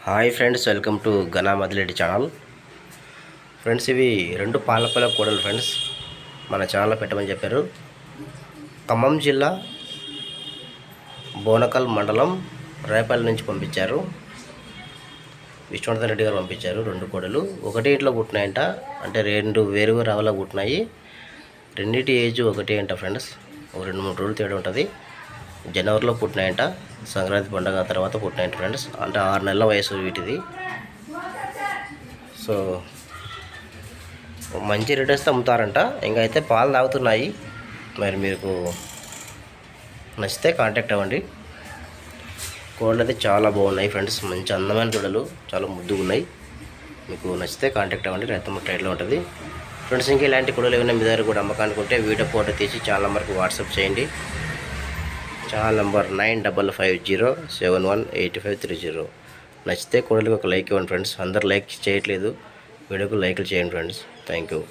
Hi friends, welcome to Gana Madireddy channel. Friends, ఇవి రెండు పాలపల్ల కోడలు ఫ్రెండ్స్. మన ఛానల్లో పెట్టమని చెప్పారు. ఖమ్మం జిల్లా బోనకల్ మండలం రేపల్లి నుంచి పంపించారు. విష్ణువర్ధన్ రెడ్డి గారు పంపించారు. రెండు కోడలు ఒకటి ఇంట్లో పుట్టినాయంట, అంటే రెండు వేరు రావాలా పుట్టినాయి. రెండింటి ఏజ్ ఒకటి అంట ఫ్రెండ్స్. ఒక 2-3 రోజులు తేడా ఉంటుంది. జనవరిలో పుట్టినాయంట, సంక్రాంతి పండుగ తర్వాత పుట్టినాయంట ఫ్రెండ్స్. అంటే 6 నెలల వయసు వీటిది. సో మంచి రిటర్న్స్తో అమ్ముతారంట. ఇంకా అయితే పాలు తాగుతున్నాయి. మరి మీకు నచ్చితే కాంటాక్ట్ అవ్వండి. కోళ్ళు అయితే చాలా బాగున్నాయి ఫ్రెండ్స్. మంచి అందమైన దూడలు, చాలా ముద్దుగా ఉన్నాయి. మీకు నచ్చితే కాంటాక్ట్ అవ్వండి. రైతమ్మ ట్రైడ్లో ఉంటుంది ఫ్రెండ్స్. ఇంకా ఇలాంటి కోడలు ఏమైనా మీ దగ్గర కూడా అమ్మకానికి ఉంటే వీడియో ఫోటో తీసి ఛానల్ నెంబర్కి వాట్సాప్ చేయండి. Channel number 9550718530. నచ్చితే కోడలికి ఒక లైక్ ఇవ్వండి ఫ్రెండ్స్. అందరు లైక్ చేయట్లేదు, వీడియోకి లైక్లు చేయండి ఫ్రెండ్స్. Thank you.